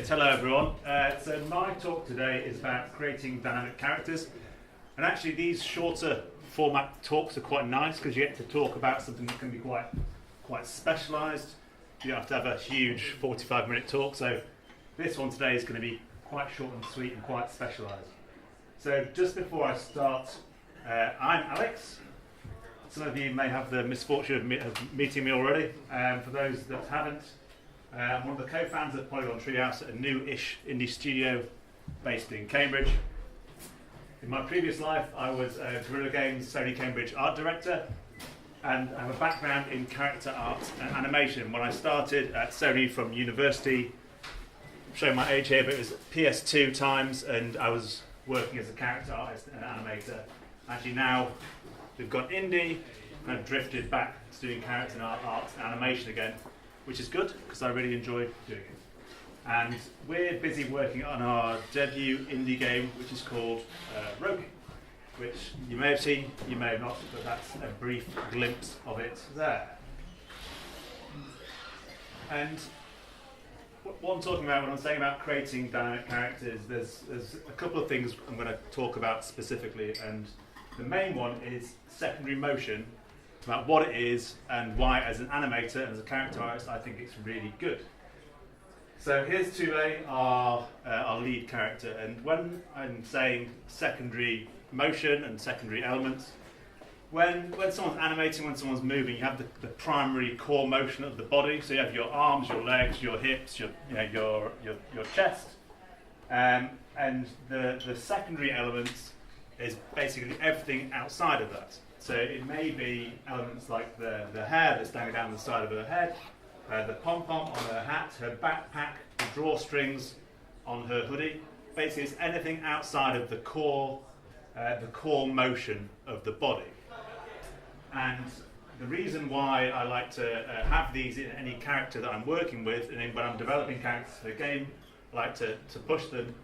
Yes, hello everyone. So my talk today is about creating dynamic characters, and actually these shorter format talks are quite nice because you get to talk about something that can be quite specialised. You don't have to have a huge 45-minute talk, so this one today is going to be quite short and sweet and quite specialised. So just before I start, I'm Alex. Some of you may have the misfortune of meeting me already. For those that haven't, I'm one of the co-founders of Polygon Treehouse, a new-ish indie studio based in Cambridge. In my previous life, I was a Guerrilla Games Sony Cambridge art director, and I have a background in character art and animation. When I started at Sony from university, I'm showing my age here, but it was PS2 times, and I was working as a character artist and animator. Actually now, we've got indie, and I've drifted back to doing character art and animation again, which is good, because I really enjoyed doing it. And we're busy working on our debut indie game, which is called Röki, which you may have seen, you may have not, but that's a brief glimpse of it there. And what I'm talking about when I'm saying about creating dynamic characters, there's a couple of things I'm going to talk about specifically, and the main one is secondary motion, about what it is and why, as an animator and as a character artist, I think it's really good. So here's Tule, our lead character, and when I'm saying secondary motion and secondary elements, when someone's animating, when someone's moving, you have the primary core motion of the body. So you have your arms, your legs, your hips, your chest, and the secondary elements is basically everything outside of that. So it may be elements like the hair that's standing down the side of her head, the pom-pom on her hat, her backpack, the drawstrings on her hoodie. Basically, it's anything outside of the core motion of the body. And the reason why I like to have these in any character that I'm working with, and when I'm developing characters for the game, I like to push them,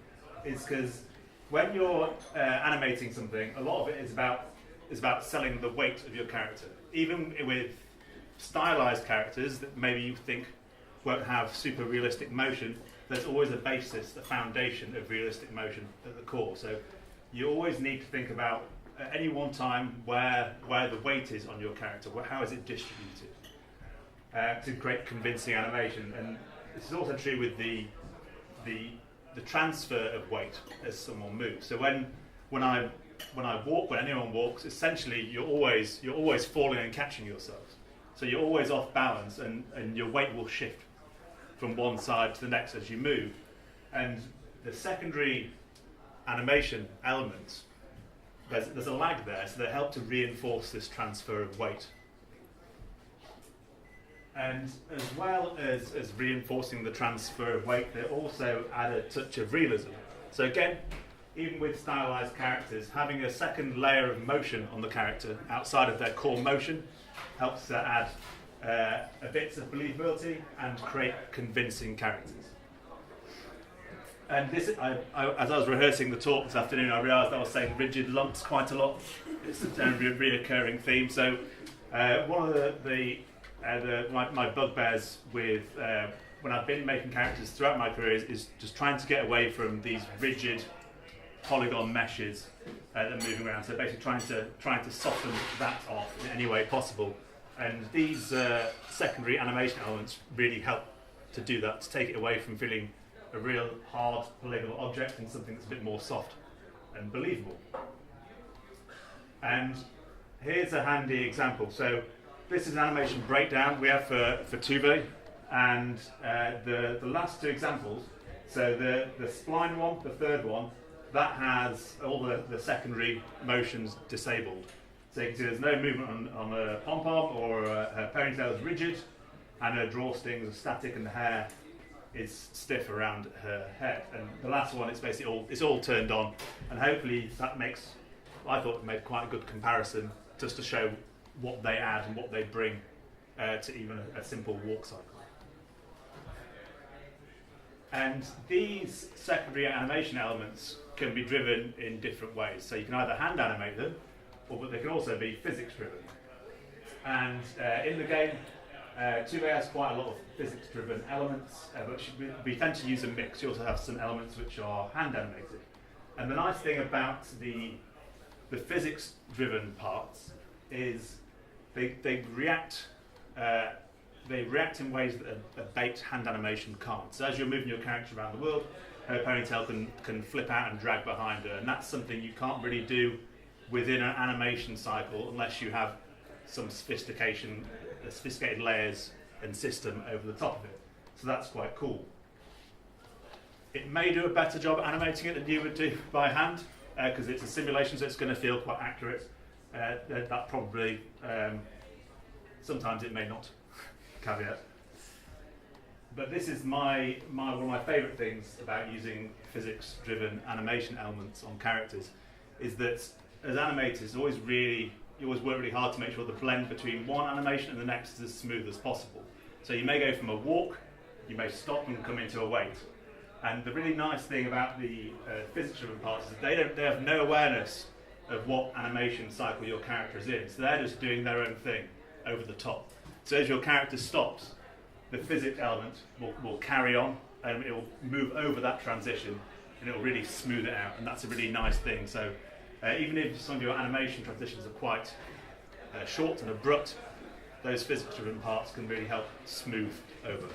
is because when you're animating something, a lot of it is about selling the weight of your character. Even with stylized characters that maybe you think won't have super realistic motion, there's always a basis, a foundation of realistic motion at the core. So you always need to think about at any one time where the weight is on your character, how is it distributed to create convincing animation. And this is also true with the transfer of weight as someone moves. So when I walk, when anyone walks, essentially you're always falling and catching yourselves. So you're always off balance, and your weight will shift from one side to the next as you move. And the secondary animation elements, there's a lag there, so they help to reinforce this transfer of weight. And as well as reinforcing the transfer of weight, they also add a touch of realism. So again, even with stylized characters, having a second layer of motion on the character outside of their core motion helps to add a bit of believability and create convincing characters. And this, as I was rehearsing the talk this afternoon, I realised I was saying rigid lumps quite a lot. It's a reoccurring theme. So one of my bugbears with when I've been making characters throughout my career is just trying to get away from these rigid polygon meshes that are moving around. So basically trying to soften that off in any way possible. And these secondary animation elements really help to do that, to take it away from feeling a real hard polygonal object and something that's a bit more soft and believable. And here's a handy example. So this is an animation breakdown we have for Tube, and the last two examples, so the spline one, the third one, that has all the secondary motions disabled. So you can see there's no movement on a pom-pom, or her ponytail is rigid, and her drawstrings are static, and the hair is stiff around her head. And the last one, it's all turned on, and hopefully that makes, I thought, made quite a good comparison just to show what they add and what they bring to even a simple walk cycle. And these secondary animation elements can be driven in different ways. So you can either hand animate them, but they can also be physics driven. And in the game, 2A has quite a lot of physics-driven elements, but we tend to use a mix. You also have some elements which are hand-animated. And the nice thing about the physics-driven parts is they react in ways that a baked hand animation can't. So as you're moving your character around the world, her ponytail can flip out and drag behind her, and that's something you can't really do within an animation cycle unless you have some sophisticated layers and system over the top of it. So that's quite cool. It may do a better job at animating it than you would do by hand, because it's a simulation, so it's going to feel quite accurate. That probably, sometimes it may not, caveat. But this is one of my favourite things about using physics-driven animation elements on characters, is that as animators, you always work really hard to make sure the blend between one animation and the next is as smooth as possible. So you may go from a walk, you may stop and come into a wait. And the really nice thing about the physics-driven parts is they have no awareness of what animation cycle your character is in. So they're just doing their own thing over the top. So as your character stops, the physics element will carry on and it will move over that transition and it will really smooth it out. And that's a really nice thing. So even if some of your animation transitions are quite short and abrupt, those physics-driven parts can really help smooth over.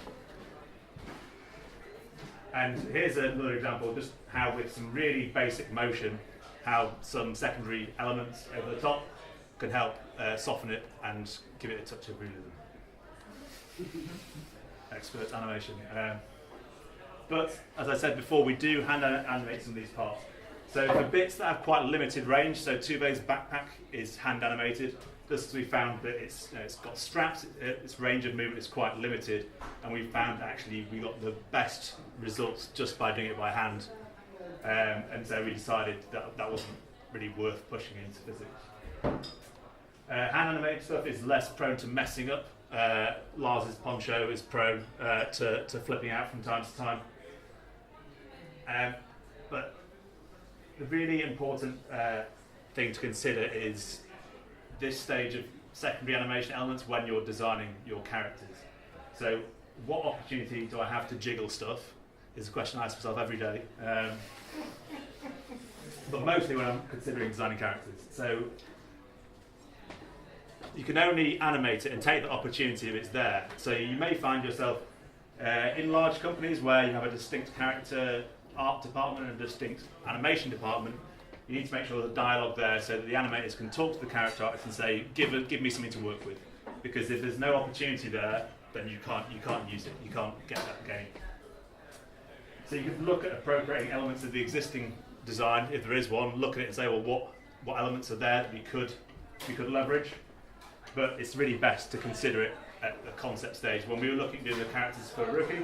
And here's another example of just how with some really basic motion, how some secondary elements over the top can help soften it and give it a touch of realism. Expert animation. But as I said before, we do hand animate some of these parts. So for bits that have quite limited range, so Tuve's backpack is hand animated, just as we found that it's got straps, its range of movement is quite limited, and we found actually we got the best results just by doing it by hand. And so we decided that wasn't really worth pushing into physics. Hand animated stuff is less prone to messing up. Lars's poncho is prone to flipping out from time to time. But the really important thing to consider is this stage of secondary animation elements when you're designing your characters. So what opportunity do I have to jiggle stuff is a question I ask myself every day. But mostly when I'm considering designing characters. So you can only animate it and take the opportunity if it's there. So you may find yourself in large companies where you have a distinct character art department and a distinct animation department. You need to make sure the dialogue there so that the animators can talk to the character artists and say, give me something to work with. Because if there's no opportunity there, then you can't use it. You can't get that gain. So you can look at appropriating elements of the existing design, if there is one, look at it and say, well, what elements are there that we could leverage? But it's really best to consider it at the concept stage. When we were looking at doing the characters for Röki,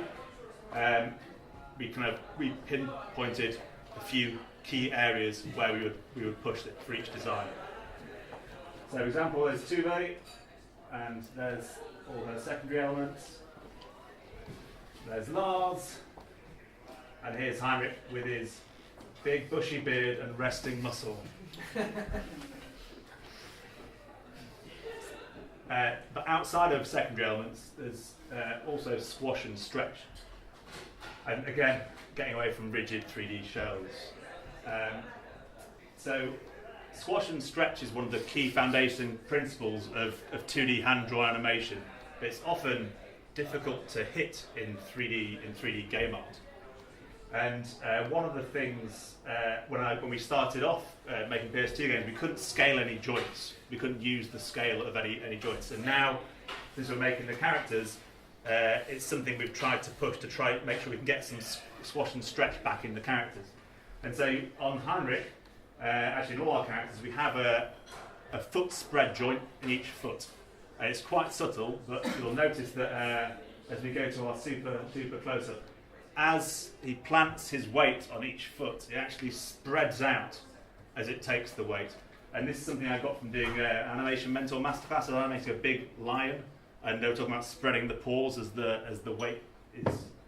we pinpointed a few key areas where we would push it for each design. So example is Tuve, and there's all her secondary elements. There's Lars, and here's Heinrich with his big bushy beard and resting muscle. But outside of secondary elements, there's also squash and stretch. And again, getting away from rigid 3D shells. So squash and stretch is one of the key foundation principles of 2D hand-drawn animation. It's often difficult to hit in 3D game art. And one of the things when we started off making PS2 games, we couldn't scale any joints. We couldn't use the scale of any joints. And now, since we're making the characters, it's something we've tried to push to try make sure we can get some squash and stretch back in the characters. And so on Heinrich, actually in all our characters, we have a foot spread joint in each foot. And it's quite subtle, but you'll notice that as we go to our super close-up, as he plants his weight on each foot, it actually spreads out as it takes the weight. And this is something I got from doing animation mentor masterclass. I animated a big lion, and they were talking about spreading the paws as the weight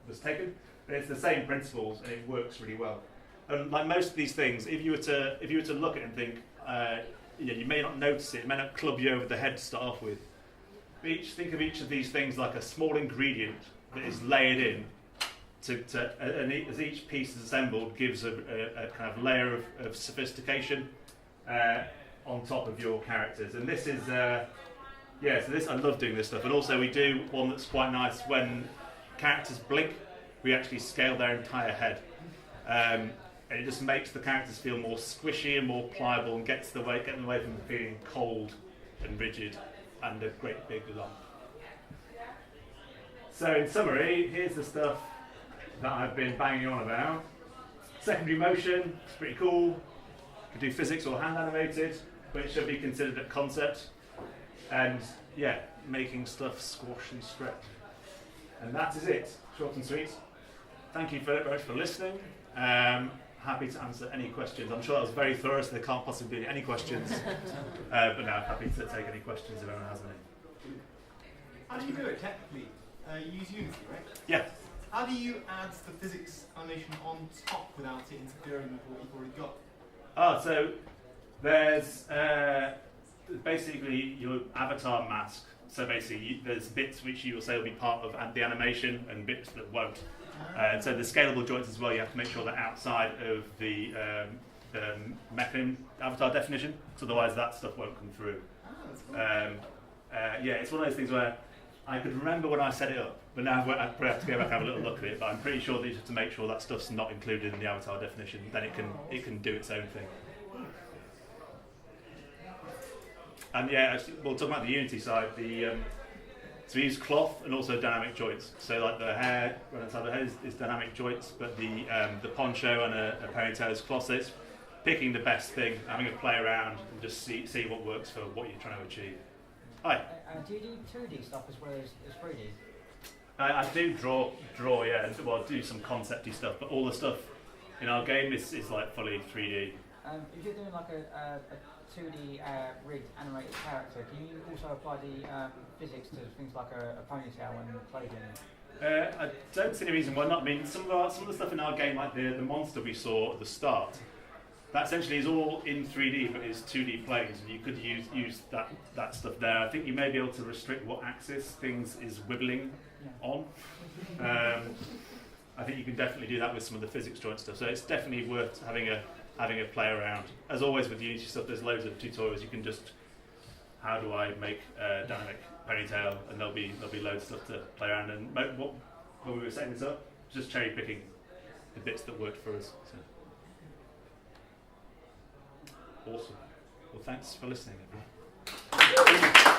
was taken. And it's the same principles, and it works really well. And like most of these things, if you were to look at it and think, you may not notice it, it may not club you over the head to start off with. think of each of these things like a small ingredient that is layered in and as each piece is assembled gives a kind of layer of sophistication on top of your characters. And this is so this, I love doing this stuff. And also we do one that's quite nice: when characters blink, we actually scale their entire head. And it just makes the characters feel more squishy and more pliable, and getting away from feeling cold and rigid and a great big lump. So in summary, here's the stuff that I've been banging on about. Secondary motion, it's pretty cool. You can do physics or hand animated, but it should be considered a concept. And yeah, making stuff squash and stretch. And that is it, short and sweet. Thank you very much for listening. Happy to answer any questions. I'm sure that was very thorough, so there can't possibly be any questions. But no, I'm happy to take any questions if anyone has any. How do you do it technically? You use Unity, right? Yeah. How do you add the physics animation on top without it interfering with what you've already got? So there's basically your avatar mask. So basically there's bits which you will say will be part of the animation and bits that won't. And so the scalable joints as well, you have to make sure they're outside of the mechanism avatar definition, so otherwise that stuff won't come through. It's one of those things where I could remember when I set it up, but now I probably have to go back and have a little look at it. But I'm pretty sure that you have to make sure that stuff's not included in the avatar definition. Then it can do its own thing. And actually, we'll talk about the Unity side. So we use cloth and also dynamic joints. So like the hair, right inside the head is dynamic joints, but the poncho and a ponytail is cloth. So it's picking the best thing, having a play around, and just see what works for what you're trying to achieve. Hi. Do you do 2D stuff as well as 3D? I do draw, and well, do some concepty stuff, but all the stuff in our game is like fully 3D. If you're doing like a 2D rigged animated character, can you also apply the physics to things like a ponytail and clothing? I don't see any reason why not. I mean, some of the stuff in our game, like the monster we saw at the start, that essentially is all in 3D, but is 2D planes, and you could use that stuff there. I think you may be able to restrict what axis things is wibbling on. I think you can definitely do that with some of the physics joint stuff. So it's definitely worth having a play around. As always with Unity stuff, there's loads of tutorials. You can just, how do I make a dynamic ponytail, and there'll be loads of stuff to play around. And when we were setting this up, just cherry picking the bits that worked for us. So. Awesome. Well, thanks for listening, everyone.